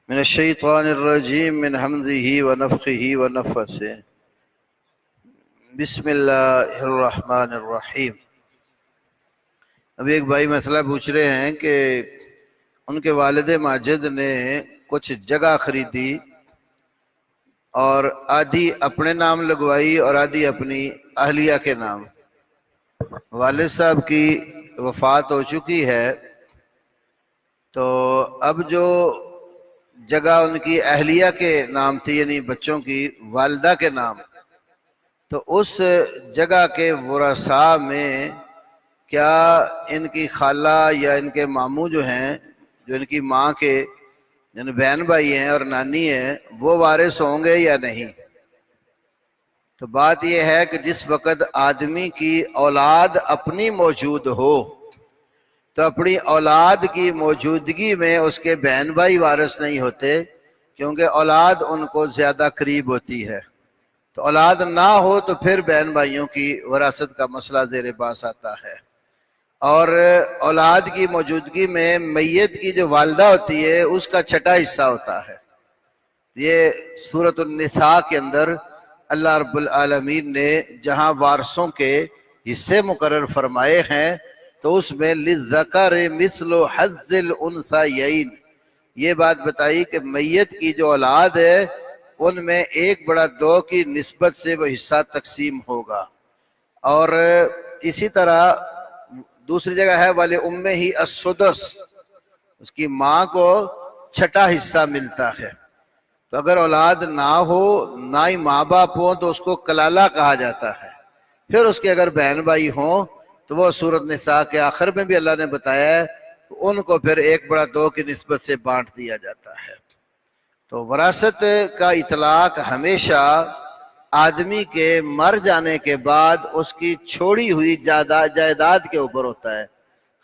من الشیطان الرجیم من حمزه ونفخه ونفثه بسم اللہ الرحمن الرحیم۔ ابھی ایک بھائی مسئلہ پوچھ رہے ہیں کہ ان کے والد ماجد نے کچھ جگہ خریدی اور آدھی اپنے نام لگوائی اور آدھی اپنی اہلیہ کے نام۔ والد صاحب کی وفات ہو چکی ہے، تو اب جو جگہ ان کی اہلیہ کے نام تھی، یعنی بچوں کی والدہ کے نام، تو اس جگہ کے ورثاء میں کیا ان کی خالہ یا ان کے ماموں جو ہیں، جو ان کی ماں کے یعنی بہن بھائی ہیں اور نانی ہیں، وہ وارث ہوں گے یا نہیں؟ تو بات یہ ہے کہ جس وقت آدمی کی اولاد اپنی موجود ہو تو اپنی اولاد کی موجودگی میں اس کے بہن بھائی وارث نہیں ہوتے، کیونکہ اولاد ان کو زیادہ قریب ہوتی ہے۔ تو اولاد نہ ہو تو پھر بہن بھائیوں کی وراثت کا مسئلہ زیر بحث آتا ہے، اور اولاد کی موجودگی میں میت کی جو والدہ ہوتی ہے اس کا چھٹا حصہ ہوتا ہے۔ یہ سورۃ النساء کے اندر اللہ رب العالمین نے جہاں وارثوں کے حصے مقرر فرمائے ہیں تو اس میں للذکر مثل حظ الانثیین، یہ بات بتائی کہ میت کی جو اولاد ہے ان میں 1/2 کی نسبت سے وہ حصہ تقسیم ہوگا۔ اور اسی طرح دوسری جگہ ہے وَلِأُمِّهِ السُّدُسُ، اس کی ماں کو چھٹا حصہ ملتا ہے۔ تو اگر اولاد نہ ہو، نہ ہی ماں باپ ہوں، تو اس کو کلالہ کہا جاتا ہے۔ پھر اس کے اگر بہن بھائی ہوں تو وہ سورۃ نساء کے آخر میں بھی اللہ نے بتایا ہے، ان کو پھر 1/2 کی نسبت سے بانٹ دیا جاتا ہے۔ تو وراثت کا اطلاق ہمیشہ آدمی کے مر جانے کے بعد اس کی چھوڑی ہوئی جائیداد کے اوپر ہوتا ہے،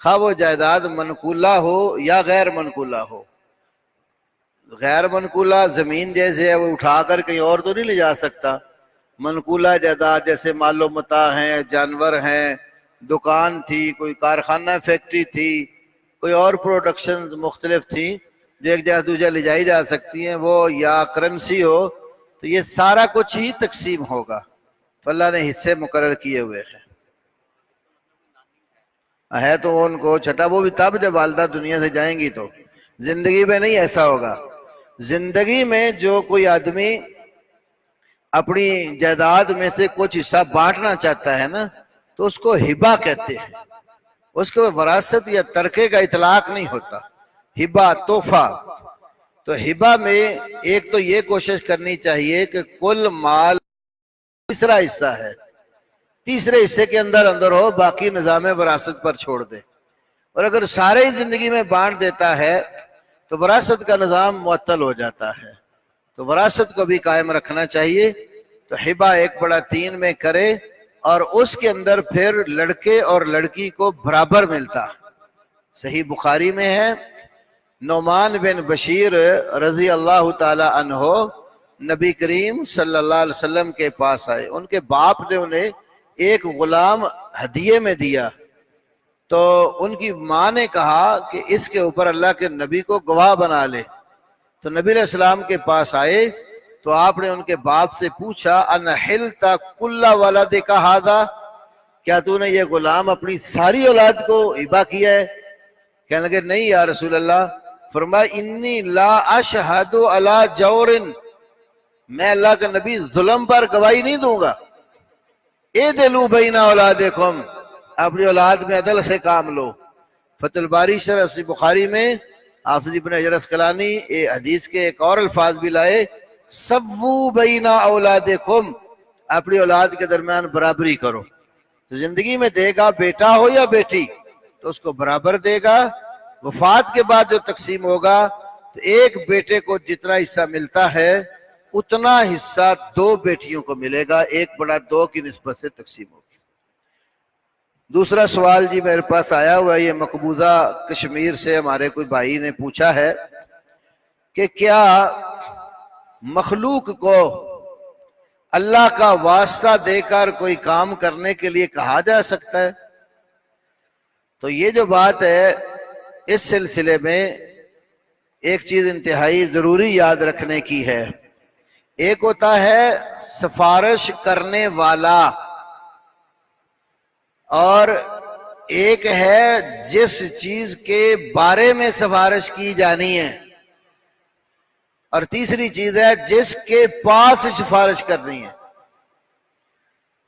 خواہ وہ جائیداد منقولہ ہو یا غیر منقولہ ہو۔ غیر منقولہ زمین جیسے ہے وہ اٹھا کر کہیں اور تو نہیں لے جا سکتا۔ منقولہ جائیداد جیسے مال و متاع ہیں، جانور ہیں، دکان تھی، کوئی کارخانہ فیکٹری تھی، کوئی اور پروڈکشن مختلف تھی جو ایک جگہ دوسرے لے جائی جا سکتی ہیں، وہ یا کرنسی ہو، تو یہ سارا کچھ ہی تقسیم ہوگا۔ تو اللہ نے حصے مقرر کیے ہوئے ہیں۔ ہے تو ان کو چھٹا، وہ بھی تب جب والدہ دنیا سے جائیں گی، تو زندگی میں نہیں ایسا ہوگا۔ زندگی میں جو کوئی آدمی اپنی جائیداد میں سے کچھ حصہ بانٹنا چاہتا ہے نا، تو اس کو ہبہ کہتے ہیں، اس کو وراثت یا ترکے کا اطلاق نہیں ہوتا۔ ہبہ تحفہ، تو ہبہ میں ایک تو یہ کوشش کرنی چاہیے کہ کل مال تیسرا حصہ ہے، تیسرے حصے کے اندر ہو، باقی نظام وراثت پر چھوڑ دے۔ اور اگر سارے زندگی میں بانٹ دیتا ہے تو وراثت کا نظام معطل ہو جاتا ہے۔ تو وراثت کو بھی قائم رکھنا چاہیے۔ تو ہبہ 1/3 میں کرے، اور اس کے اندر پھر لڑکے اور لڑکی کو برابر ملتا۔ صحیح بخاری میں ہے، نعمان بن بشیر رضی اللہ تعالی عنہ نبی کریم صلی اللہ علیہ وسلم کے پاس آئے۔ ان کے باپ نے انہیں ایک غلام ہدیے میں دیا، تو ان کی ماں نے کہا کہ اس کے اوپر اللہ کے نبی کو گواہ بنا لے۔ تو نبی علیہ السلام کے پاس آئے تو آپ نے ان کے باپ سے پوچھا انحلت کل ولدک ھذا، کیا تو نے یہ غلام اپنی ساری اولاد کو ہبہ کیا ہے؟ کہنے لگے نہیں یا رسول اللہ۔ فرمایا انی لا اشہد علی جور، میں اللہ کا نبی ظلم پر گواہی نہیں دوں گا۔ اعدلوا بین اولادکم، اپنی اولاد میں عدل سے کام لو۔ فتح الباری شرح صحیح بخاری میں حافظ ابن حجر عسقلانی حدیث کے ایک اور الفاظ بھی لائے، سووا بین اولادکم، اپنی اولاد کے درمیان برابری کرو۔ تو زندگی میں دے گا بیٹا ہو یا بیٹی تو اس کو برابر دے گا۔ وفات کے بعد جو تقسیم ہوگا تو ایک بیٹے کو جتنا حصہ ملتا ہے اتنا حصہ 2 بیٹیوں کو ملے گا، 1/2 کی نسبت سے تقسیم ہوگی۔ دوسرا سوال جی میرے پاس آیا ہوا ہے، یہ مقبوضہ کشمیر سے ہمارے کوئی بھائی نے پوچھا ہے کہ کیا مخلوق کو اللہ کا واسطہ دے کر کوئی کام کرنے کے لیے کہا جا سکتا ہے؟ تو یہ جو بات ہے اس سلسلے میں ایک چیز انتہائی ضروری یاد رکھنے کی ہے، ایک ہوتا ہے سفارش کرنے والا اور ایک ہے جس چیز کے بارے میں سفارش کی جانی ہے، اور تیسری چیز ہے جس کے پاس سفارش کرنی ہے۔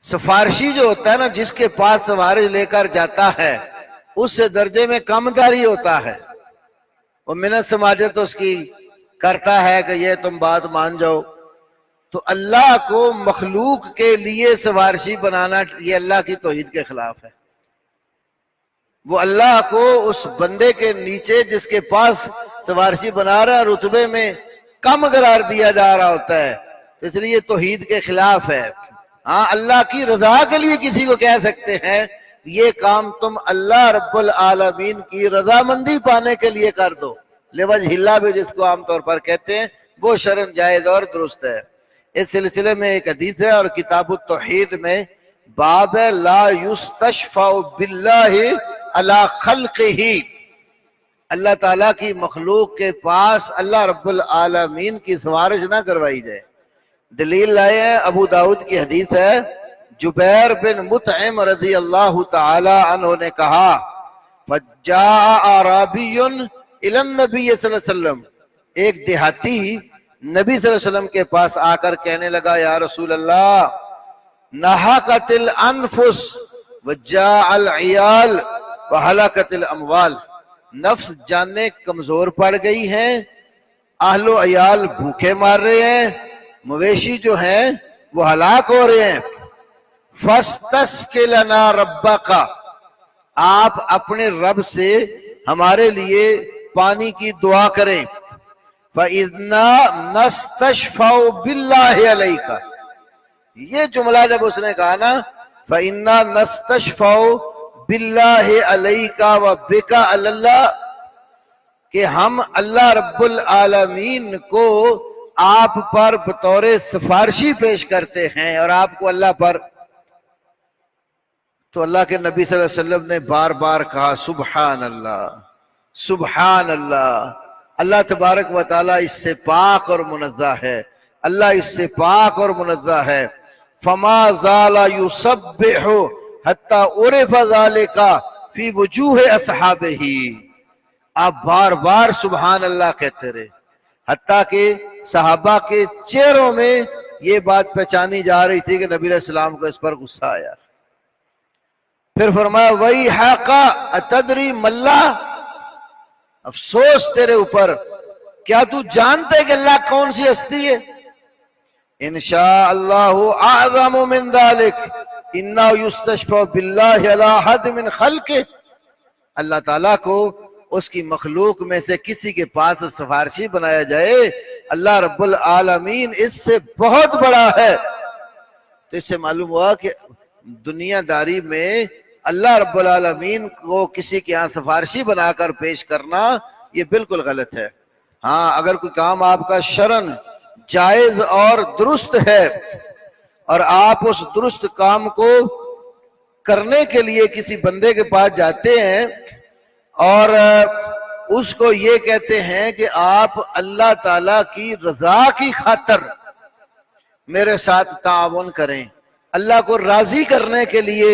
سفارشی جو ہوتا ہے نا، جس کے پاس سفارش لے کر جاتا ہے، اس سے درجے میں کم داری ہوتا ہے، وہ منت سماجت اس کی کرتا ہے کہ یہ تم بات مان جاؤ۔ تو اللہ کو مخلوق کے لیے سفارشی بنانا یہ اللہ کی توحید کے خلاف ہے۔ وہ اللہ کو اس بندے کے نیچے جس کے پاس سفارشی بنا رہا ہے رتبے میں کم قرار دیا جا رہا ہوتا ہے، تو اس لیے توحید کے خلاف ہے۔ ہاں، اللہ کی رضا کے لیے کسی کو کہہ سکتے ہیں یہ کام تم اللہ رب العالمین کی رضامندی پانے کے لیے کر دو، لوجہ اللہ بھی جس کو عام طور پر کہتے ہیں، وہ شرعاً جائز اور درست ہے۔ اس سلسلے میں ایک حدیث ہے اور کتاب التوحید میں باب ہے لا یستشفع باللہ علی خلقہ، اللہ تعالیٰ کی مخلوق کے پاس اللہ رب العالمین کی سفارش نہ کروائی جائے۔ دلیل لائے ہیں، ابو داؤد کی حدیث ہے، جبیر بن مطعم رضی اللہ تعالی عنہ نے کہا فجاء اعرابی الی النبی صلی اللہ علیہ وسلم، ایک دیہاتی نبی صلی اللہ علیہ وسلم کے پاس آ کر کہنے لگا یا رسول اللہ نہقت الانفس وجاء العیال وہلکت الاموال، نفس جانیں کمزور پڑ گئی ہیں، اہل و عیال بھوکے مار رہے ہیں، مویشی جو ہیں وہ ہلاک ہو رہے ہیں۔ فاستسقِ لنا ربک، آپ اپنے رب سے ہمارے لیے پانی کی دعا کریں۔ فَإِذْنَا نَسْتَشْفَعُ بِاللَّهِ عَلَيْكَ، یہ جملہ جب اس نے کہا نا فَإِنَّا نَسْتَشْفَعُ بِاللَّهِ عَلَيْكَ وَبِكَ عَلَى اللَّهِ، کہ ہم اللہ رب العالمین کو آپ پر بطور سفارشی پیش کرتے ہیں اور آپ کو اللہ پر۔ تو اللہ کے نبی صلی اللہ علیہ وسلم نے بار بار کہا سبحان اللہ سبحان اللہ، اللہ تبارک و تعالیٰ اس سے پاک اور منزہ ہے، اللہ اس سے پاک اور منزہ ہے۔ فما زال یسبح حتی عرف ذلک فی وجوہ اصحابہ، آپ بار بار سبحان اللہ کہتے رہے حتیٰ کہ صحابہ کے چہروں میں یہ بات پہچانی جا رہی تھی کہ نبی علیہ السلام کو اس پر غصہ آیا۔ پھر فرمایا وَيْحَقَ أَتَدْرِي مَا اللَّهُ، افسوس تیرے اوپر، کیا تو جانتے کہ اللہ کون سی ہستی ہے؟ انشاء اللہ اعظم من ذلك انا یستشفع باللہ علی حد من خلقہ، اللہ تعالیٰ کو اس کی مخلوق میں سے کسی کے پاس سفارشی بنایا جائے، اللہ رب العالمین اس سے بہت بڑا ہے۔ تو اس سے معلوم ہوا کہ دنیا داری میں اللہ رب العالمین کو کسی کے ہاں سفارشی بنا کر پیش کرنا یہ بالکل غلط ہے۔ ہاں، اگر کوئی کام آپ کا شرعاً جائز اور درست ہے اور آپ اس درست کام کو کرنے کے لیے کسی بندے کے پاس جاتے ہیں اور اس کو یہ کہتے ہیں کہ آپ اللہ تعالیٰ کی رضا کی خاطر میرے ساتھ تعاون کریں، اللہ کو راضی کرنے کے لیے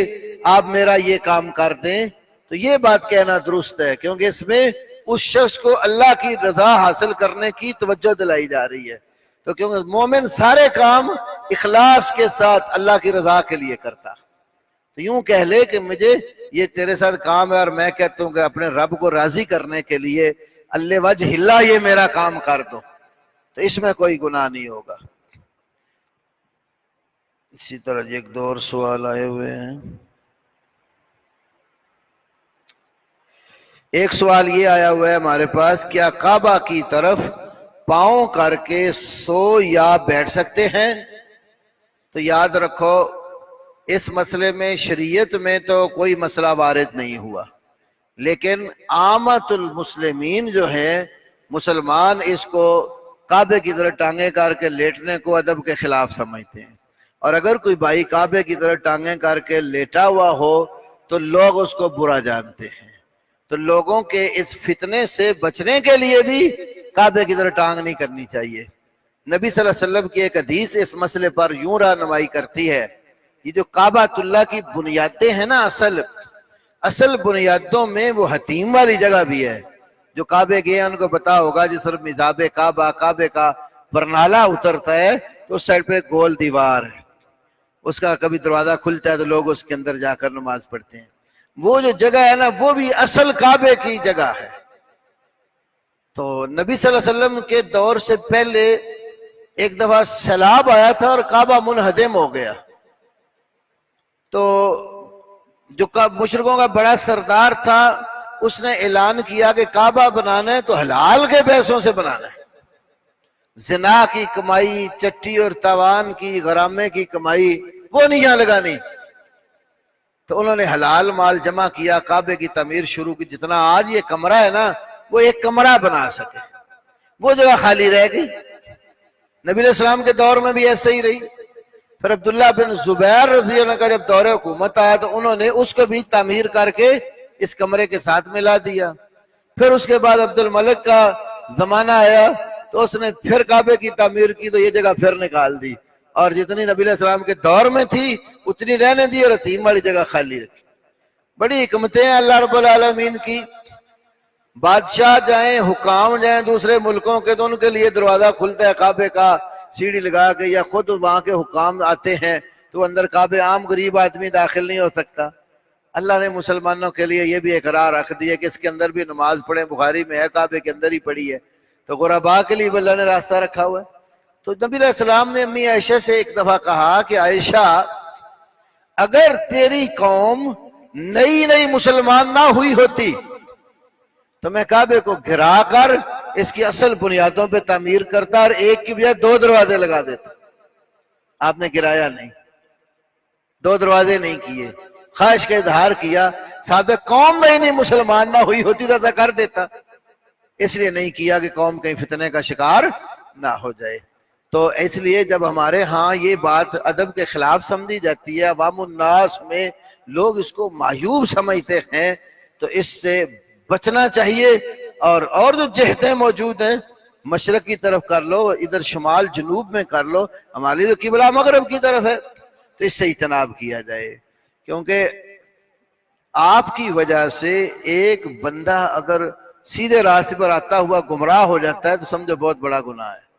آپ میرا یہ کام کر دیں، تو یہ بات کہنا درست ہے، کیونکہ اس میں اس شخص کو اللہ کی رضا حاصل کرنے کی توجہ دلائی جا رہی ہے۔ تو کیونکہ مومن سارے کام اخلاص کے ساتھ اللہ کی رضا کے لیے کرتا، تو یوں کہہ لے کہ مجھے یہ تیرے ساتھ کام ہے اور میں کہتا ہوں کہ اپنے رب کو راضی کرنے کے لیے اللہ وجہ اللہ یہ میرا کام کر دو، تو اس میں کوئی گناہ نہیں ہوگا۔ اسی طرح ایک دو اور سوال آئے ہوئے ہیں۔ ایک سوال یہ آیا ہوا ہے ہمارے پاس، کیا کعبہ کی طرف پاؤں کر کے سو یا بیٹھ سکتے ہیں؟ تو یاد رکھو اس مسئلے میں شریعت میں تو کوئی مسئلہ وارد نہیں ہوا، لیکن عامت المسلمین جو ہیں مسلمان اس کو کعبے کی طرف ٹانگیں کر کے لیٹنے کو ادب کے خلاف سمجھتے ہیں، اور اگر کوئی بھائی کعبے کی طرف ٹانگیں کر کے لیٹا ہوا ہو تو لوگ اس کو برا جانتے ہیں۔ تو لوگوں کے اس فتنے سے بچنے کے لیے بھی کعبے کی طرف ٹانگ نہیں کرنی چاہیے۔ نبی صلی اللہ علیہ وسلم کی ایک حدیث اس مسئلے پر یوں رہنمائی کرتی ہے، یہ جو کعبۃ اللہ کی بنیادیں ہیں نا، اصل بنیادوں میں وہ حتیم والی جگہ بھی ہے۔ جو کعبے گئے ان کو پتا ہوگا، جس طرف مزاب کعبے کا برنالہ اترتا ہے تو اس سائڈ پہ گول دیوار ہے، اس کا کبھی دروازہ کھلتا ہے تو لوگ اس کے اندر جا کر نماز پڑھتے ہیں۔ وہ جو جگہ ہے نا، وہ بھی اصل کعبے کی جگہ ہے۔ تو نبی صلی اللہ علیہ وسلم کے دور سے پہلے ایک دفعہ سیلاب آیا تھا اور کعبہ منہدم ہو گیا، تو جو مشرکوں کا بڑا سردار تھا اس نے اعلان کیا کہ کعبہ بنانا ہے تو حلال کے پیسوں سے بنانا ہے، زنا کی کمائی، چٹی اور تاوان کی، غرامے کی کمائی وہ نہیں یہاں لگانی۔ تو انہوں نے حلال مال جمع کیا، کعبے کی تعمیر شروع کی۔ جتنا آج یہ کمرہ ہے نا، وہ ایک کمرہ بنا سکے، وہ جگہ خالی رہ گئی۔ نبی علیہ السلام کے دور میں بھی ایسے ہی رہی۔ پھر عبداللہ بن زبیر رضی اللہ عنہ کا جب دور حکومت آیا تو انہوں نے اس کو بھی تعمیر کر کے اس کمرے کے ساتھ ملا دیا۔ پھر اس کے بعد عبد الملک کا زمانہ آیا تو اس نے پھر کعبے کی تعمیر کی، تو یہ جگہ پھر نکال دی، اور جتنی نبی علیہ السلام کے دور میں تھی اتنی رہنے دی اور حتیم والی جگہ خالی رکھی۔ بڑی حکمتیں ہیں اللہ رب العالمین کی۔ بادشاہ جائیں، حکام جائیں دوسرے ملکوں کے تو ان کے لیے دروازہ کھلتا ہے کعبے کا سیڑھی لگا کے، یا خود وہاں کے حکام آتے ہیں تو اندر کعبے عام غریب آدمی داخل نہیں ہو سکتا۔ اللہ نے مسلمانوں کے لیے یہ بھی ایک راہ رکھ دی ہے کہ اس کے اندر بھی نماز پڑھیں، بخاری میں ہے، کعبے کے اندر ہی پڑھی ہے، تو غرباء کے لیے بھی اللہ نے راستہ رکھا ہوا ہے۔ تو نبی علیہ السلام نے امی عائشہ سے ایک دفعہ کہا کہ عائشہ، اگر تیری قوم نئی مسلمان نہ ہوئی ہوتی تو میں کعبے کو گھرا کر اس کی اصل بنیادوں پہ تعمیر کرتا اور ایک کی بجائے 2 دروازے لگا دیتا۔ آپ نے گرایا نہیں، 2 دروازے نہیں کیے، خواہش کا اظہار کیا۔ سادہ قوم میں ہی نہیں مسلمان نہ ہوئی ہوتی تو ایسا کر دیتا، اس لیے نہیں کیا کہ قوم کہیں فتنے کا شکار نہ ہو جائے۔ تو اس لیے جب ہمارے ہاں یہ بات ادب کے خلاف سمجھی جاتی ہے، عوام الناس میں لوگ اس کو معیوب سمجھتے ہیں، تو اس سے بچنا چاہیے۔ اور جو جہتیں موجود ہیں، مشرق کی طرف کر لو، ادھر شمال جنوب میں کر لو، ہماری تو قبلہ مغرب کی طرف ہے، تو اس سے اجتناب کیا جائے۔ کیونکہ آپ کی وجہ سے ایک بندہ اگر سیدھے راستے پر آتا ہوا گمراہ ہو جاتا ہے تو سمجھو بہت بڑا گناہ ہے۔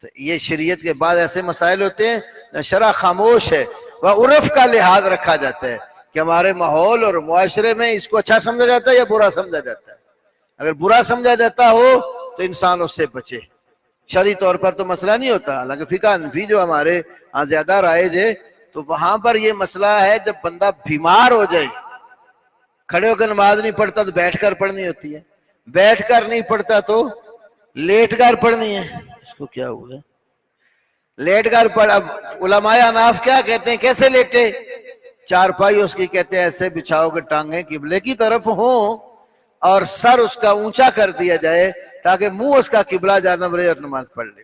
تو یہ شریعت کے بعد ایسے مسائل ہوتے ہیں، شرع خاموش ہے، وہ عرف کا لحاظ رکھا جاتا ہے کہ ہمارے ماحول اور معاشرے میں اس کو اچھا سمجھا جاتا ہے یا برا سمجھا جاتا ہے۔ اگر برا سمجھا جاتا ہو تو انسان اس سے بچے۔ شرعی طور پر تو مسئلہ نہیں ہوتا، حالانکہ فقہ حنفی جو ہمارے ہاں زیادہ رائج ہے، تو وہاں پر یہ مسئلہ ہے جب بندہ بیمار ہو جائے، کھڑے ہو کر نماز نہیں پڑھتا تو بیٹھ کر پڑھنی ہوتی ہے، بیٹھ کر نہیں پڑھتا تو لیٹ کر پڑھنی ہے۔ اس کو کیا ہوا ہے؟ لیٹ کر پڑھ۔ اب علماء اناف کیا کہتے ہیں، کیسے لیٹے؟ چارپائی اس کی کہتے ہیں ایسے بچھاؤ کہ ٹانگیں قبلے کی طرف ہوں اور سر اس کا اونچا کر دیا جائے تاکہ منہ اس کا قبلہ جانب رہے اور نماز پڑھ لے۔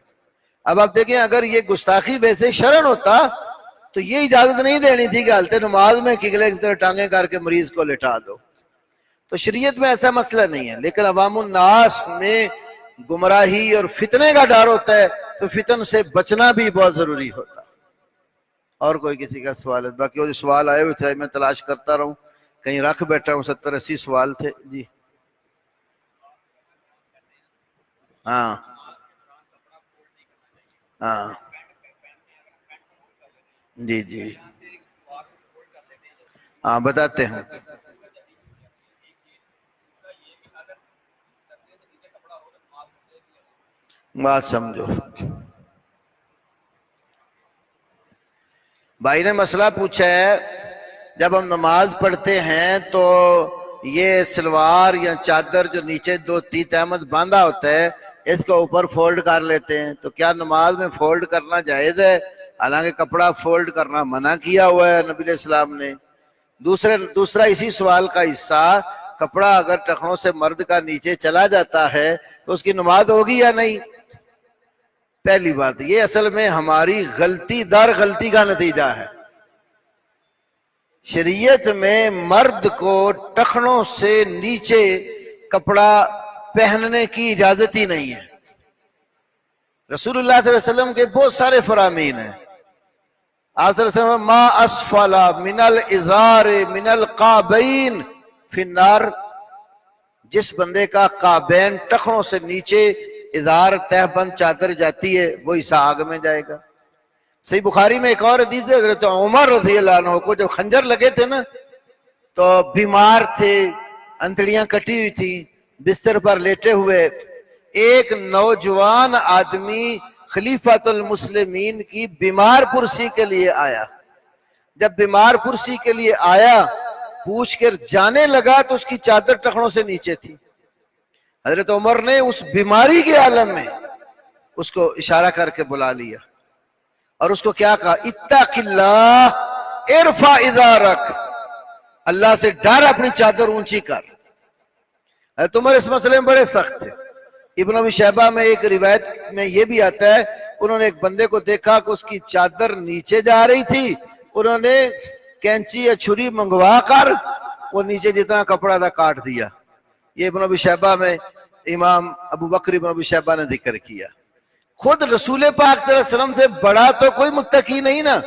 اب آپ دیکھیں، اگر یہ گستاخی ویسے شرن ہوتا تو یہ اجازت نہیں دینی تھی کہ حالت نماز میں قبلے کی طرف ٹانگیں کر کے مریض کو لٹا دو۔ تو شریعت میں ایسا مسئلہ نہیں ہے، لیکن عوام الناس میں گمراہی اور فتنے کا ڈر ہوتا ہے، تو فتن سے بچنا بھی بہت ضروری ہوتا ہے۔ اور کوئی کسی کا سوال ہے؟ باقی اور سوال آئے ہوئے تھے، میں تلاش کرتا رہوں، کہیں رکھ بیٹھا ہوں، 70-80 سوال تھے جی۔ ہاں ہاں جی جی ہاں بتاتے ہیں۔ بات سمجھو، بھائی نے مسئلہ پوچھا ہے، جب ہم نماز پڑھتے ہیں تو یہ سلوار یا چادر جو نیچے 2 تیت احمد باندھا ہوتا ہے، اس کو اوپر فولڈ کر لیتے ہیں، تو کیا نماز میں فولڈ کرنا جائز ہے؟ حالانکہ کپڑا فولڈ کرنا منع کیا ہوا ہے نبی علیہ السلام نے۔ دوسرا اسی سوال کا حصہ، کپڑا اگر ٹخنوں سے مرد کا نیچے چلا جاتا ہے تو اس کی نماز ہوگی یا نہیں؟ پہلی بات یہ اصل میں ہماری غلطی در غلطی کا نتیجہ ہے۔ شریعت میں مرد کو ٹخنوں سے نیچے کپڑا پہننے کی اجازت ہی نہیں ہے۔ رسول اللہ صلی اللہ علیہ وسلم کے بہت سارے فرامین ہیں۔ آپ صلی اللہ علیہ وسلم ما اسفل من الازار من القابین فی النار، جس بندے کا قابین ٹخنوں سے نیچے ازار تہ بند چادر جاتی ہے وہ اس آگ میں جائے گا۔ صحیح بخاری میں ایک اور حدیث ہے، حضرت عمر رضی اللہ عنہ کو جب خنجر لگے تھے نا تو بیمار تھے، انتڑیاں کٹی ہوئی تھی، بستر پر لیٹے ہوئے، ایک نوجوان آدمی خلیفۃ المسلمین کی بیمار پرسی کے لیے آیا۔ جب بیمار پرسی کے لیے آیا پوچھ کر جانے لگا تو اس کی چادر ٹخنوں سے نیچے تھی۔ حضرت عمر نے اس بیماری کے عالم میں اس کو اشارہ کر کے بلا لیا اور اس کو کیا کہا، اتق اللہ ارفع ازارک، اللہ سے ڈر، اپنی چادر اونچی کر۔ حضرت عمر اس مسئلے میں بڑے سخت تھے۔ ابن ابی شیبہ میں ایک روایت میں یہ بھی آتا ہے، انہوں نے ایک بندے کو دیکھا کہ اس کی چادر نیچے جا رہی تھی، انہوں نے کینچی یا چھری منگوا کر وہ نیچے جتنا کپڑا تھا کاٹ دیا۔ یہ ابن ابی شیبہ میں امام ابو بکر ابن ابی شیبہ نے ذکر کیا۔ خود رسول پاک صلی اللہ علیہ وسلم سے بڑا تو کوئی متقی نہیں نا،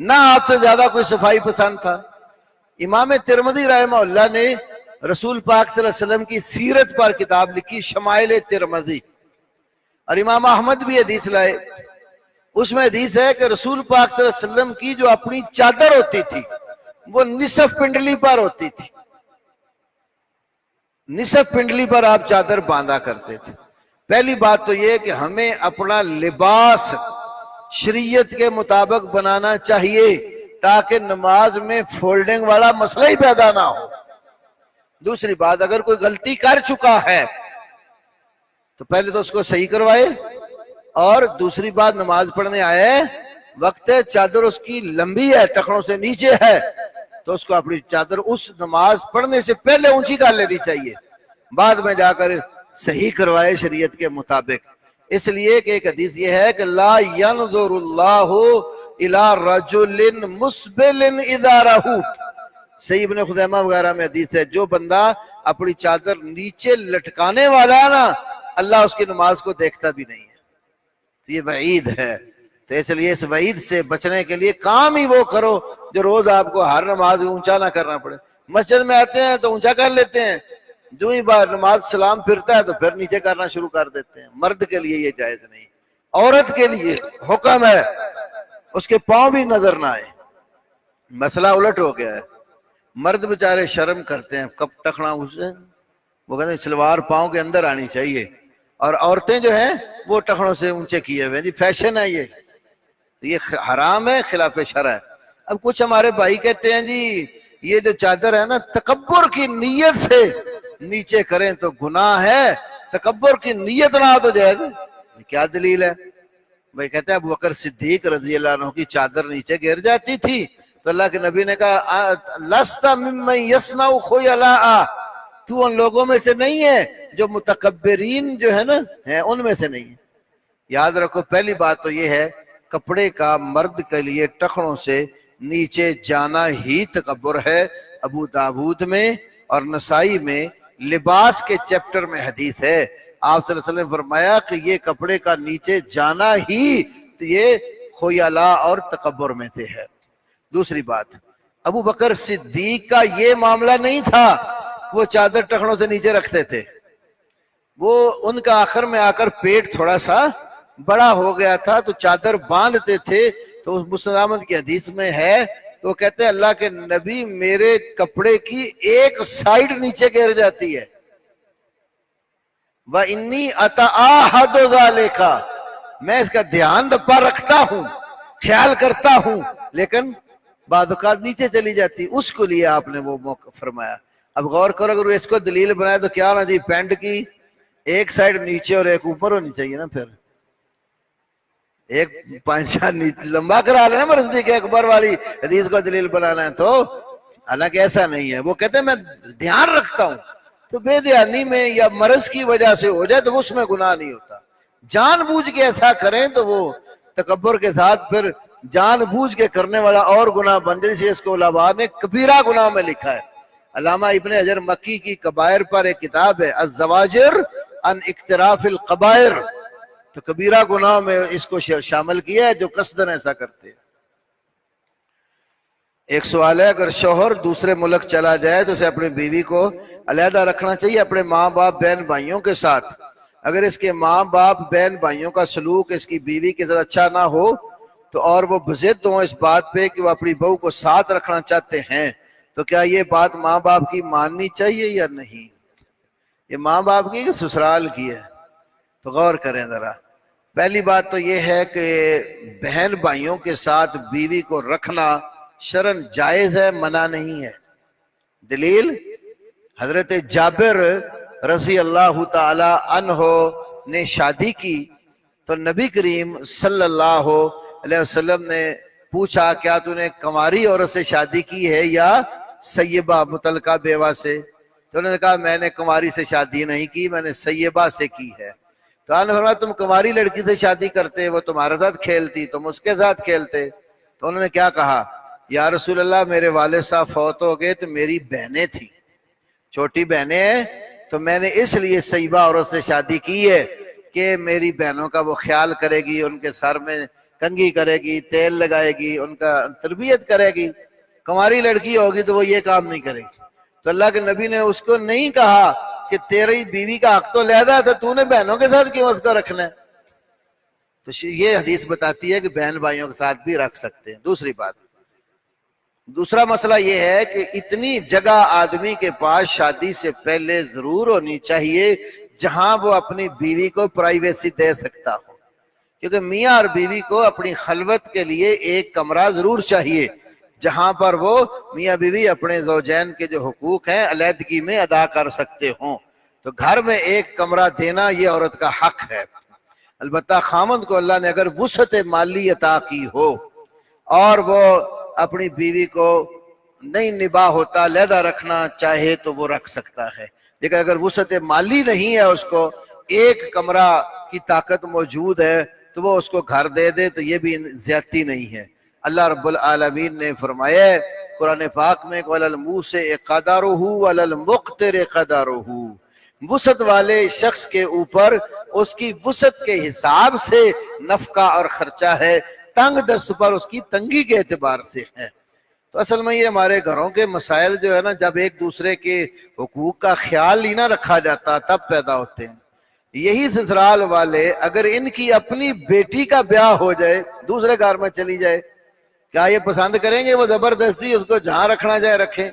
نہ آپ سے زیادہ کوئی صفائی پسند تھا۔ امام ترمذی رحمہ اللہ نے رسول پاک صلی اللہ علیہ وسلم کی سیرت پر کتاب لکھی، شمائل ترمذی، اور امام احمد بھی حدیث لائے۔ اس میں حدیث ہے کہ رسول پاک صلی اللہ علیہ وسلم کی جو اپنی چادر ہوتی تھی وہ نصف پنڈلی پر ہوتی تھی، نصف پنڈلی پر آپ چادر باندھا کرتے تھے۔ پہلی بات تو یہ کہ ہمیں اپنا لباس شریعت کے مطابق بنانا چاہیے تاکہ نماز میں فولڈنگ والا مسئلہ ہی پیدا نہ ہو۔ دوسری بات، اگر کوئی غلطی کر چکا ہے تو پہلے تو اس کو صحیح کروائے، اور دوسری بات نماز پڑھنے آئے وقت ہے، چادر اس کی لمبی ہے، ٹخنوں سے نیچے ہے، تو اس کو اپنی چادر اس نماز پڑھنے سے پہلے اونچی کر لینی چاہیے، بعد میں جا کر صحیح کروائے شریعت کے مطابق۔ اس لیے کہ ایک حدیث یہ ہے کہ لا ينظر اللہ الى رجل مسبل ازارہ، صحیح ابن خزیمہ وغیرہ میں حدیث ہے، جو بندہ اپنی چادر نیچے لٹکانے والا ہے نا اللہ اس کی نماز کو دیکھتا بھی نہیں ہے۔ یہ وعید ہے، تو اس لیے اس وعید سے بچنے کے لیے کام ہی وہ کرو جو روز آپ کو ہر نماز اونچا نہ کرنا پڑے۔ مسجد میں آتے ہیں تو اونچا کر لیتے ہیں، جو ہی بار نماز سلام پھرتا ہے تو پھر نیچے کرنا شروع کر دیتے ہیں۔ مرد کے لیے یہ جائز نہیں، عورت کے لیے حکم ہے اس کے پاؤں بھی نظر نہ آئے۔ مسئلہ الٹ ہو گیا ہے، مرد بیچارے شرم کرتے ہیں، کب ٹکنا اسے، وہ کہتے ہیں سلوار پاؤں کے اندر آنی چاہیے، اور عورتیں جو ہیں وہ ٹخنوں سے اونچے کیے ہوئے، جی فیشن ہے، یہ حرام ہے، خلاف شرع ہے۔ اب کچھ ہمارے بھائی کہتے ہیں جی یہ جو چادر ہے نا تکبر کی نیت سے نیچے کریں تو گناہ ہے، تکبر کی نیت نہ ہو تو جائز۔ کیا دلیل ہے بھائی؟ کہتے ہیں ابو بکر صدیق رضی اللہ عنہ کی چادر نیچے گر جاتی تھی تو اللہ کے نبی نے کہا لست ممن یصنع خیلاء، تو ان لوگوں میں سے نہیں ہے جو متکبرین جو ہے نا ہیں ان میں سے نہیں ہے۔ یاد رکھو، پہلی بات تو یہ ہے کپڑے کا مرد کے لیے ٹخنوں سے نیچے جانا ہی تکبر ہے۔ ابو داود میں اور نسائی میں لباس کے چیپٹر میں حدیث ہے، آپ صلی اللہ علیہ وسلم نے فرمایا کہ یہ کپڑے کا نیچے جانا ہی یہ خیلاء اور تکبر میں سے ہے۔ دوسری بات، ابو بکر صدیق کا یہ معاملہ نہیں تھا وہ چادر ٹخنوں سے نیچے رکھتے تھے، وہ ان کا آخر میں آ کر پیٹ تھوڑا سا بڑا ہو گیا تھا تو چادر باندھتے تھے، تو اس مسلم احمد کی حدیث میں ہے تو وہ کہتے ہیں اللہ کے نبی میرے کپڑے کی ایک سائیڈ نیچے گر جاتی ہے، وَإِنِّي أَتَعَاهَدُ ذَلِكَ، میں اس کا دھیان دپا رکھتا ہوں، خیال کرتا ہوں، لیکن بعض اوقات نیچے چلی جاتی، اس کو لیے آپ نے وہ موقع فرمایا۔ اب غور کرو، اگر اس کو دلیل بنائے تو کیا ہونا جی پینٹ کی ایک سائیڈ نیچے اور ایک اوپر ہونی چاہیے نا، پھر ایک پانچا لمبا کرا لینا صدیق اکبر والی حدیث کو دلیل بنانا ہے تو، حالانکہ ایسا نہیں ہے۔ وہ کہتے ہیں میں دھیان رکھتا ہوں، تو بے دھیانی میں یا مرض کی وجہ سے ہو جائے تو اس میں گناہ نہیں ہوتا، جان بوجھ کے ایسا کریں تو وہ تکبر کے ساتھ پھر جان بوجھ کے کرنے والا اور گناہ بن جائے، اس کو علماء نے کبیرہ گناہ میں لکھا ہے۔ علامہ ابن حجر مکی کی کبائر پر ایک کتاب ہے الزواجر عن اقتراف القبائر، تو کبیرہ گناہ میں اس کو شامل کیا ہے جو قصدن ایسا کرتے ہیں۔ ایک سوال ہے، اگر شوہر دوسرے ملک چلا جائے تو اسے اپنی بیوی کو علیحدہ رکھنا چاہیے اپنے ماں باپ بہن بھائیوں کے ساتھ؟ اگر اس کے ماں باپ بہن بھائیوں کا سلوک اس کی بیوی کے ساتھ اچھا نہ ہو تو اور وہ بضد ہوں اس بات پہ کہ وہ اپنی بہو کو ساتھ رکھنا چاہتے ہیں، تو کیا یہ بات ماں باپ کی ماننی چاہیے یا نہیں؟ یہ ماں باپ کی کہ سسرال کی ہے؟ تو غور کریں ذرا۔ پہلی بات تو یہ ہے کہ بہن بھائیوں کے ساتھ بیوی کو رکھنا شرعاً جائز ہے، منع نہیں ہے۔ دلیل حضرت جابر رضی اللہ تعالی عنہ نے شادی کی تو نبی کریم صلی اللہ علیہ وسلم نے پوچھا کیا تو نے کنواری عورت سے شادی کی ہے یا سیبہ مطلقہ بیوہ سے؟ تو انہوں نے کہا میں نے کنواری سے شادی نہیں کی، میں نے سیبہ سے کی ہے۔ تو انہوں نے فرمایا تم کنواری لڑکی سے شادی کرتے، وہ تمہارے ساتھ کھیلتی، تم اس کے ساتھ کھیلتے؟ تو انہوں نے کیا کہا، یا رسول اللہ میرے والد صاحب فوت ہو گئے تو میری بہنیں تھیں، چھوٹی بہنیں ہیں، تو میں نے اس لیے سیبہ عورت سے شادی کی ہے کہ میری بہنوں کا وہ خیال کرے گی، ان کے سر میں کنگھی کرے گی، تیل لگائے گی، ان کا تربیت کرے گی۔ کنواری لڑکی ہوگی تو وہ یہ کام نہیں کرے گی۔ تو اللہ کے نبی نے اس کو نہیں کہا کہ تیری بیوی کا حق تو علیحدہ تھا، تو نے بہنوں کے ساتھ کیوں اس کو رکھنا ہے؟ تو یہ حدیث بتاتی ہے کہ بہن بھائیوں کے ساتھ بھی رکھ سکتے ہیں۔ دوسرا مسئلہ یہ ہے کہ اتنی جگہ آدمی کے پاس شادی سے پہلے ضرور ہونی چاہیے جہاں وہ اپنی بیوی کو پرائیویسی دے سکتا ہو، کیونکہ میاں اور بیوی کو اپنی خلوت کے لیے ایک کمرہ ضرور چاہیے جہاں پر وہ میاں بیوی اپنے زوجین کے جو حقوق ہیں علیحدگی میں ادا کر سکتے ہوں۔ تو گھر میں ایک کمرہ دینا یہ عورت کا حق ہے۔ البتہ خامند کو اللہ نے اگر وسعت مالی عطا کی ہو اور وہ اپنی بیوی کو نہیں نباہ ہوتا علیحدہ رکھنا چاہے تو وہ رکھ سکتا ہے، لیکن اگر وسعت مالی نہیں ہے، اس کو ایک کمرہ کی طاقت موجود ہے تو وہ اس کو گھر دے دے تو یہ بھی زیادتی نہیں ہے۔ اللہ رب العالمین نے فرمایا ہے قرآن پاک میں وَعَلَى الْمُوسِعِ قَدَرُهُ وَعَلَى الْمُقْتِرِ قَدَرُهُ، وسعت والے شخص کے اوپر اس کی وسعت کے حساب سے نفقہ اور خرچہ ہے، تنگ دست پر اس کی تنگی کے اعتبار سے ہے۔ تو اصل میں یہ ہمارے گھروں کے مسائل جو ہے نا، جب ایک دوسرے کے حقوق کا خیال ہی نہ رکھا جاتا تب پیدا ہوتے ہیں۔ یہی سسرال والے اگر ان کی اپنی بیٹی کا بیاہ ہو جائے، دوسرے گھر میں چلی جائے، کیا یہ پسند کریں گے وہ زبردستی اس کو جہاں رکھنا جائے رکھیں؟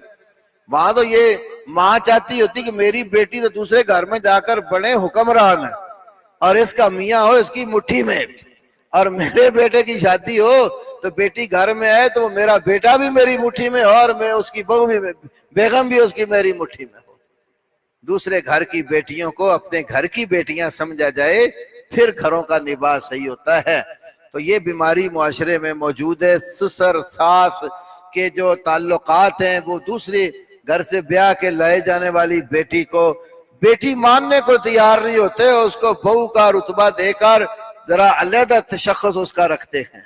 وہاں تو یہ ماں چاہتی ہوتی کہ میری بیٹی تو دوسرے گھر میں جا کر بڑے حکمران ہے اور اس کا میاں ہو اس کی مٹھی میں، اور میرے بیٹے کی شادی ہو تو بیٹی گھر میں آئے تو وہ میرا بیٹا بھی میری مٹھی میں ہو اور میں اس کی بہو بھی، بیگم بھی اس کی میری مٹھی میں ہو۔ دوسرے گھر کی بیٹیوں کو اپنے گھر کی بیٹیاں سمجھا جائے، پھر گھروں کا نباہ صحیح ہوتا ہے۔ تو یہ بیماری معاشرے میں موجود ہے، سسر ساس کے جو تعلقات ہیں وہ دوسرے گھر سے بیاہ کے لائے جانے والی بیٹی کو بیٹی ماننے کو تیار نہیں ہوتے، اس کو بہو کا رتبہ دے کر ذرا علیحدہ تشخص اس کا رکھتے ہیں۔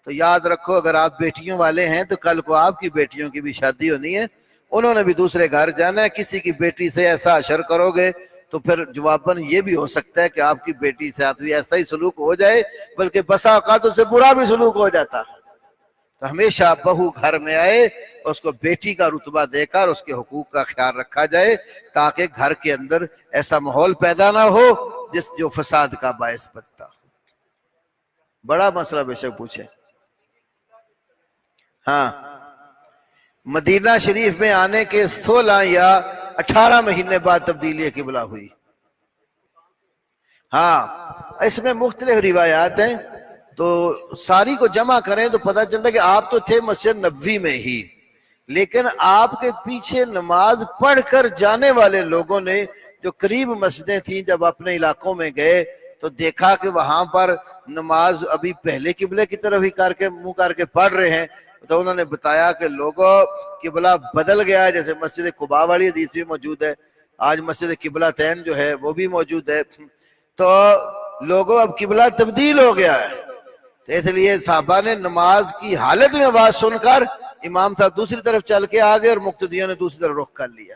تو یاد رکھو اگر آپ بیٹیوں والے ہیں تو کل کو آپ کی بیٹیوں کی بھی شادی ہونی ہے، انہوں نے بھی دوسرے گھر جانا ہے، کسی کی بیٹی سے ایسا اشر کرو گے تو پھر جواباً یہ بھی ہو سکتا ہے کہ آپ کی بیٹی سے بھی ایسا ہی سلوک ہو جائے، بلکہ بسا اوقات اس سے برا بھی سلوک ہو جاتا ہے۔ تو ہمیشہ بہو گھر میں آئے اس کو بیٹی کا رتبہ دے کر اس کے حقوق کا خیال رکھا جائے، تاکہ گھر کے اندر ایسا ماحول پیدا نہ ہو جو فساد کا باعث بنتا ہو۔ بڑا مسئلہ بے شک پوچھے۔ ہاں، مدینہ شریف میں آنے کے 16 یا 18 مہینے بعد تبدیلی قبلہ ہوئی۔ ہاں، اس میں مختلف روایات ہیں، تو ساری کو جمع کریں تو پتہ چلتا ہے کہ آپ تو تھے مسجد نبوی میں ہی، لیکن آپ کے پیچھے نماز پڑھ کر جانے والے لوگوں نے جو قریب مسجدیں تھیں جب اپنے علاقوں میں گئے تو دیکھا کہ وہاں پر نماز ابھی پہلے قبلے کی طرف ہی منہ کر کے پڑھ رہے ہیں۔ تو انہوں نے بتایا کہ لوگوں قبلہ بدل گیا ہے، جیسے مسجد قباء والی حدیث بھی موجود ہے، آج مسجد قبلہ تین جو ہے وہ بھی موجود ہے، تو لوگوں اب قبلہ تبدیل ہو گیا ہے۔ تو اس لیے صحابہ نے نماز کی حالت میں آواز سن کر امام صاحب دوسری طرف چل کے آگے اور مقتدیوں نے دوسری طرف رخ کر لیا،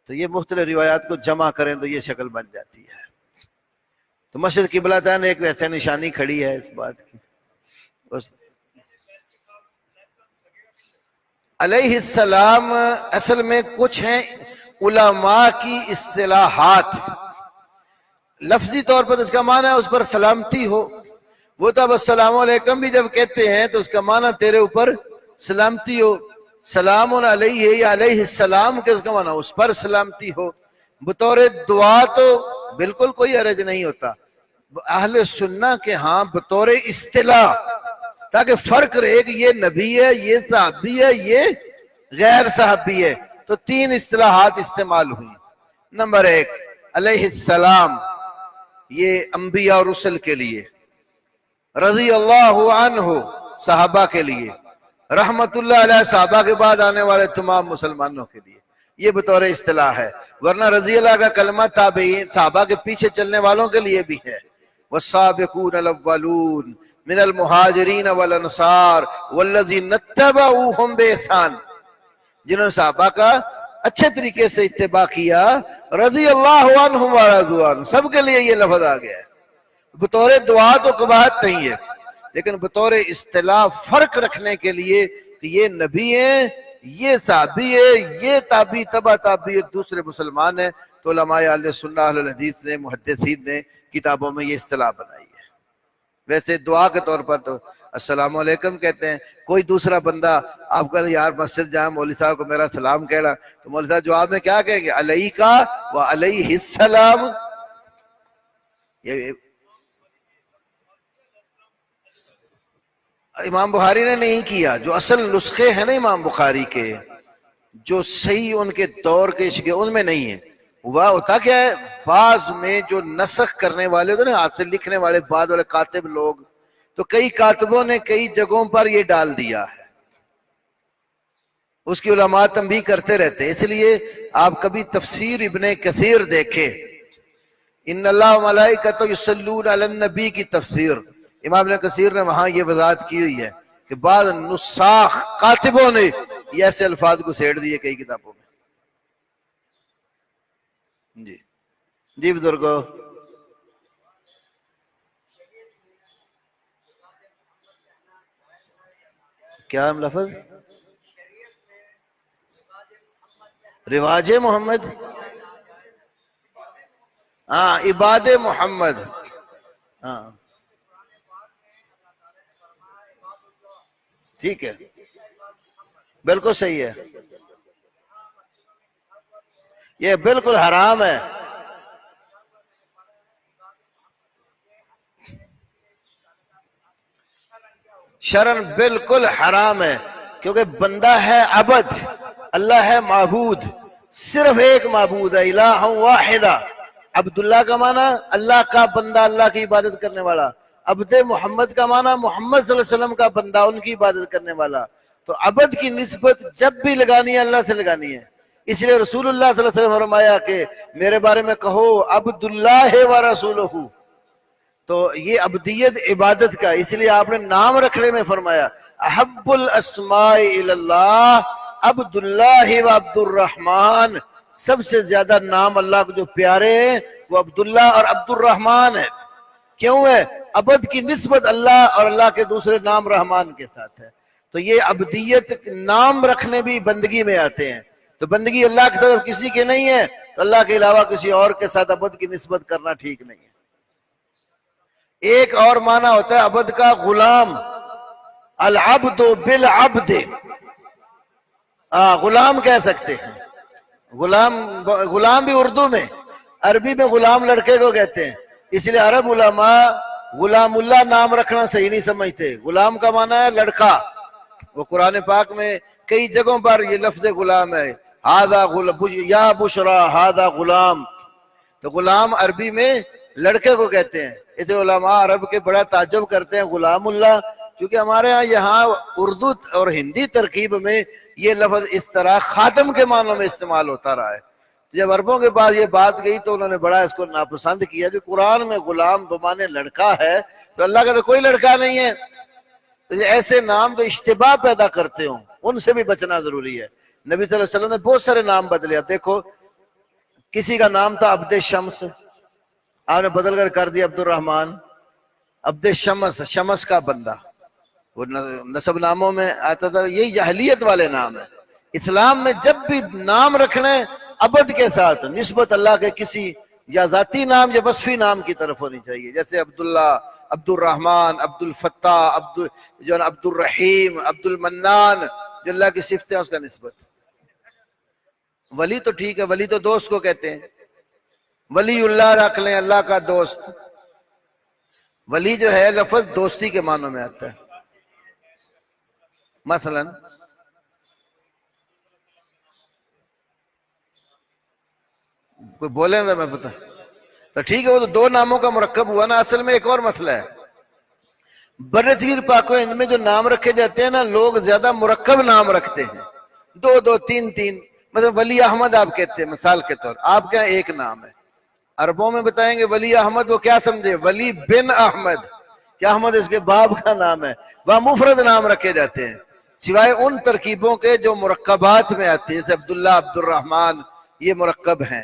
تو یہ مختلف روایات کو جمع کریں تو یہ شکل بن جاتی ہے۔ تو مسجد قبلہ تین ایک ویسے نشانی کھڑی ہے اس بات کی۔ علیہ السلام اصل میں کچھ ہیں علماء کی اصطلاحات، لفظی طور پر اس کا معنی ہے اس پر سلامتی ہو، وہ تو اب السلام علیکم بھی جب کہتے ہیں تو اس کا معنی تیرے اوپر سلامتی ہو، سلام علیہ یا علیہ السلام کے اس کا معنی اس پر سلامتی ہو۔ بطور دعا تو بالکل کوئی حرج نہیں ہوتا، اہل سنہ کے ہاں بطور اصطلاح، تاکہ فرق رہے کہ یہ نبی ہے، یہ صحابی ہے، یہ غیر صحابی ہے، تو تین اصطلاحات استعمال ہوئی۔ نمبر ایک، علیہ السلام، یہ انبیاء اور رسل کے لیے، رضی اللہ عنہ صحابہ کے لیے، رحمت اللہ علیہ صحابہ کے بعد آنے والے تمام مسلمانوں کے لیے، یہ بطور اصطلاح ہے۔ ورنہ رضی اللہ کا کلمہ تابعین صحابہ کے پیچھے چلنے والوں کے لیے بھی ہے۔ والسابقون الاولون من المہاجرین والانصار والذین اتبعوہم بإحسان، جنہوں نے صحابہ کا اچھے طریقے سے اتباع کیا، رضی اللہ عنہم ورضوا عنہ، سب کے لیے یہ لفظ آ گیا ہے۔ بطور دعا تو قباحت نہیں ہے، لیکن بطور اصطلاح فرق رکھنے کے لیے کہ یہ نبی ہیں، یہ صحابی ہے، یہ تابعی تبع تابعی دوسرے مسلمان ہیں، تو علماء اہل سنہ اہل الحدیث نے، محدثین نے کتابوں میں یہ اصطلاح بنائی ہے۔ ویسے دعا کے طور پر تو السلام علیکم کہتے ہیں۔ کوئی دوسرا بندہ آپ کا یار مسجد جائیں مولوی صاحب کو میرا سلام کہنا، تو مولوی صاحب جواب میں کیا کہیں گے؟ علیکہ و علیہ السلام۔ یہ امام بخاری نے نہیں کیا، جو اصل نسخے ہیں نا امام بخاری کے، جو صحیح ان کے دور کے شکے ان میں نہیں ہے۔ ہوا ہوتا کیا ہے، بعض میں جو نسخ کرنے والے ہوتے نا، ہاتھ سے لکھنے والے بعض والے کاتب لوگ، تو کئی کاتبوں نے کئی جگہوں پر یہ ڈال دیا ہے، اس کی علماء تنبیہ کرتے رہتے ہیں۔ اس لیے آپ کبھی تفسیر ابن کثیر دیکھیں، ان اللہ و ملائکۃ یصلون علی النبی کی تفسیر، امام ابن کثیر نے وہاں یہ وضاحت کی ہوئی ہے کہ بعض نساخ کاتبوں نے یہ ایسے الفاظ کو سیڑ دیے کئی کتابوں میں۔ جی بزرگوں، کیا لفظ؟ رواج محمد، ہاں عباد محمد، ہاں ٹھیک ہے، بالکل صحیح ہے، یہ بالکل حرام ہے۔ شرن بالکل حرام ہے، کیونکہ بندہ ہے عبد، اللہ ہے معبود، صرف ایک معبود ہے، الہ واحدہ۔ عبداللہ کا معنی اللہ کا بندہ، اللہ کی عبادت کرنے والا۔ عبد محمد کا معنی محمد صلی اللہ علیہ وسلم کا بندہ، ان کی عبادت کرنے والا۔ تو عبد کی نسبت جب بھی لگانی ہے اللہ سے لگانی ہے۔ اس لیے رسول اللہ صلی اللہ علیہ وسلم نے فرمایا کہ میرے بارے میں کہو عبداللہ و رسولہ، تو یہ عبدیت عبادت کا، اس لیے آپ نے نام رکھنے میں فرمایا احب الاسماء اللہ عبداللہ و عبد الرحمن، سب سے زیادہ نام اللہ کو جو پیارے ہیں وہ عبداللہ اور عبد الرحمن ہے۔ کیوں ہے؟ عبد کی نسبت اللہ اور اللہ کے دوسرے نام رحمان کے ساتھ ہے۔ تو یہ عبدیت نام رکھنے بھی بندگی میں آتے ہیں، تو بندگی اللہ کے ساتھ کسی کے نہیں ہے، تو اللہ کے علاوہ کسی اور کے ساتھ عبد کی نسبت کرنا ٹھیک نہیں ہے۔ ایک اور معنی ہوتا ہے عبد کا غلام، العبد بالعبد، غلام کہہ سکتے ہیں۔ غلام بھی اردو میں، عربی میں غلام لڑکے کو کہتے ہیں، اس لیے عرب علماء غلام اللہ نام رکھنا صحیح نہیں سمجھتے۔ غلام کا معنی ہے لڑکا، وہ قرآن پاک میں کئی جگہوں پر یہ لفظ غلام ہے، یا بشرا ہذا غلام، تو غلام عربی میں لڑکے کو کہتے ہیں۔ اس لیے علماء عرب کے بڑا تعجب کرتے ہیں غلام اللہ، کیونکہ ہمارے یہاں اردو اور ہندی ترکیب میں یہ لفظ اس طرح خادم کے معنوں میں استعمال ہوتا رہا ہے۔ جب عربوں کے پاس یہ بات گئی تو انہوں نے بڑا اس کو ناپسند کیا کہ قرآن میں غلام بمانے لڑکا ہے، تو اللہ کا تو کوئی لڑکا نہیں ہے۔ تو ایسے نام تو اشتباہ پیدا کرتے ہوں، ان سے بھی بچنا ضروری ہے۔ نبی صلی اللہ علیہ وسلم نے بہت سارے نام بدلے، دیکھو کسی کا نام تھا عبد شمس، آپ نے بدل کر دیا عبد الرحمن، عبد شمس، شمس کا بندہ، وہ نسب ناموں میں آتا تھا، یہی جاہلیت والے نام ہیں۔ اسلام میں جب بھی نام رکھنا ہے عبد کے ساتھ نسبت اللہ کے کسی یا ذاتی نام یا وصفی نام کی طرف ہونی چاہیے، جیسے عبداللہ، عبد الرحمن، عبد الفتاح، عبد الرحیم، عبد المنان، جو اللہ کی صفت ہے اس کا نسبت۔ ولی تو ٹھیک ہے، ولی تو دوست کو کہتے ہیں، ولی اللہ رکھ لیں، اللہ کا دوست۔ ولی جو ہے لفظ دوستی کے معنوں میں آتا ہے۔ مثلا کوئی بولے نا، میں پتا تو ٹھیک ہے، وہ تو دو ناموں کا مرکب ہوا نا۔ اصل میں ایک اور مسئلہ ہے، برصغیر پاک و ہند میں جو نام رکھے جاتے ہیں نا، لوگ زیادہ مرکب نام رکھتے ہیں، دو دو تین تین، مطلب ولی احمد آپ کہتے ہیں مثال کے طور، آپ کیا ایک نام ہے۔ عربوں میں بتائیں گے ولی احمد، وہ کیا سمجھے؟ ولی بن احمد، کیا احمد اس کے باپ کا نام ہے، وہاں مفرد نام رکھے جاتے ہیں، سوائے ان ترکیبوں کے جو مرکبات میں آتے ہیں، جیسے عبداللہ، عبد الرحمن، یہ مرکب ہیں،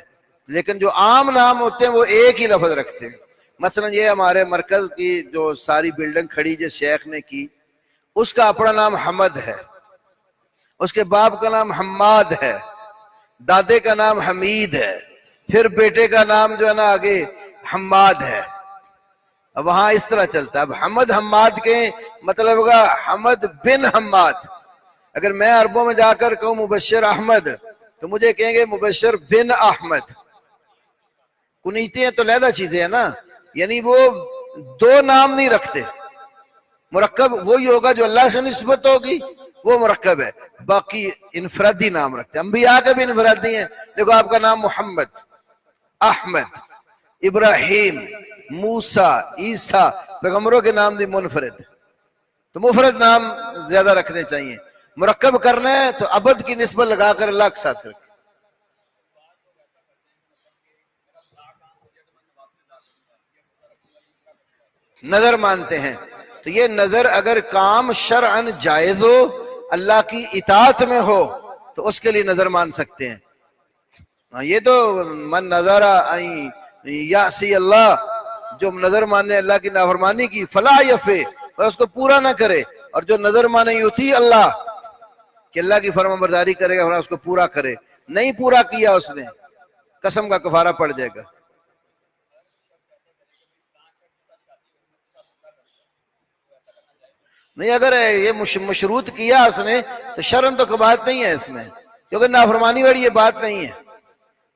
لیکن جو عام نام ہوتے ہیں وہ ایک ہی لفظ رکھتے ہیں۔ مثلا یہ ہمارے مرکز کی جو ساری بلڈنگ کھڑی جس شیخ نے کی، اس کا اپنا نام حمد ہے، اس کے باپ کا نام حماد ہے، دادے کا نام حمید ہے، پھر بیٹے کا نام جو ہے نا آگے حماد ہے۔ اب وہاں اس طرح چلتا ہے۔ اب حمد حماد کے مطلب ہوگا حمد بن حماد۔ اگر میں عربوں میں جا کر کہوں مبشر احمد تو مجھے کہیں گے مبشر بن احمد۔ کنیتے ہیں تو علیحدہ چیزیں ہیں نا، یعنی وہ دو نام نہیں رکھتے، مرکب وہی ہوگا جو اللہ سے نسبت ہوگی وہ مرکب ہے، باقی انفرادی نام رکھتے ہیں۔ انبیاء کے بھی انفرادی ہیں، دیکھو آپ کا نام محمد، احمد، ابراہیم، موسیٰ، عیسیٰ، پیغمبروں کے نام بھی منفرد، تو مفرد نام زیادہ رکھنے چاہیے۔ مرکب کرنا ہے تو عبد کی نسبت لگا کر اللہ کے ساتھ رکھیں۔ نظر مانتے ہیں تو یہ نظر اگر کام شرعاً جائز ہو، اللہ کی اطاعت میں ہو تو اس کے لیے نظر مان سکتے ہیں۔ یہ تو من نظر یعصی اللہ، جو نظر مانے اللہ کی نافرمانی کی، فلا یفے، اور اس کو پورا نہ کرے، اور جو نظر مانے یطیع اللہ، کہ اللہ کی فرما برداری کرے گا اور اس کو پورا کرے، نہیں پورا کیا اس نے، قسم کا کفارہ پڑ جائے گا۔ نہیں، اگر یہ مشروط کیا اس نے تو شرم تو بات نہیں ہے اس میں، کیونکہ نافرمانی والی یہ بات نہیں ہے۔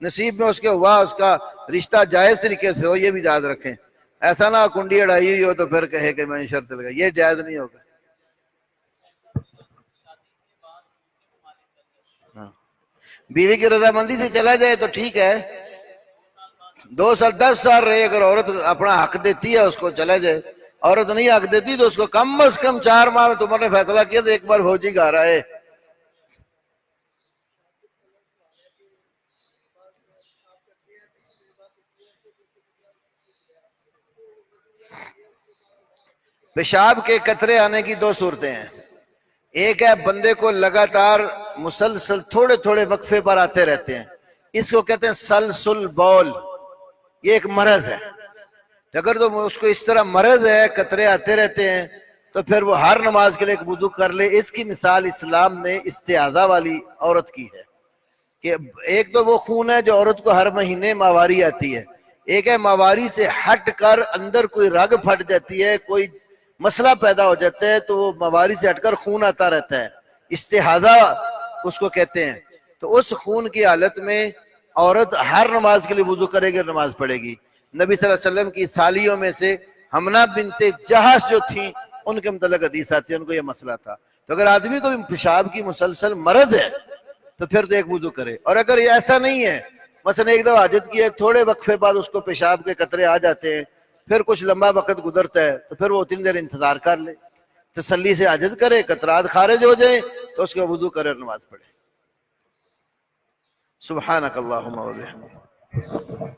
نصیب میں اس کے ہوا، اس کا رشتہ جائز طریقے سے ہو، یہ بھی یاد رکھیں۔ ایسا نہ کنڈی اڑائی ہوئی ہو تو پھر کہے کہ میں شرط لگا، یہ جائز نہیں ہوگا۔ بیوی کی رضامندی سے چلا جائے تو ٹھیک ہے، 2 سال 10 سال رہے، اگر عورت اپنا حق دیتی ہے اس کو چلا جائے، عورت نہیں حق دیتی تو اس کو کم از کم 4 ماہ میں تمہوں نے فیصلہ کیا تو ایک بار فوجی گھر آئے۔ پیشاب کے قطرے آنے کی 2 صورتیں ہیں، ایک ہے بندے کو لگاتار مسلسل تھوڑے تھوڑے وقفے پر آتے رہتے ہیں، اس کو کہتے ہیں سلسل بول، یہ ایک مرض ہے۔ اگر تو اس کو اس طرح مرض ہے، قطرے آتے رہتے ہیں، تو پھر وہ ہر نماز کے لیے ایک وضو کر لے۔ اس کی مثال اسلام نے استحاضہ والی عورت کی ہے، کہ ایک تو وہ خون ہے جو عورت کو ہر مہینے ماواری آتی ہے، ایک ہے ماواری سے ہٹ کر اندر کوئی رگ پھٹ جاتی ہے، کوئی مسئلہ پیدا ہو جاتا ہے تو وہ ماواری سے ہٹ کر خون آتا رہتا ہے، استحاضہ اس کو کہتے ہیں۔ تو اس خون کی حالت میں عورت ہر نماز کے لیے وضو کرے گی اور نماز پڑھے گی۔ نبی صلی اللہ علیہ وسلم کی سالیوں میں سے حمنہ بنت جہش جو تھیں، ان کے متعلق حدیث آتی ہے، ان کو یہ مسئلہ تھا۔ تو اگر آدمی کو بھی پیشاب کی مسلسل مرض ہے تو پھر تو ایک وضو کرے، اور اگر یہ ایسا نہیں ہے، مثلا ایک دفعہ حاجت کی ہے، تھوڑے وقفے بعد اس کو پیشاب کے قطرے آ جاتے ہیں، پھر کچھ لمبا وقت گزرتا ہے، تو پھر وہ اتنی دیر انتظار کر لے، تسلی سے حاجت کرے، قطرات خارج ہو جائیں تو اس کے وضو کرے اور نماز پڑھے۔ سبحانک اللہم و بحمدک۔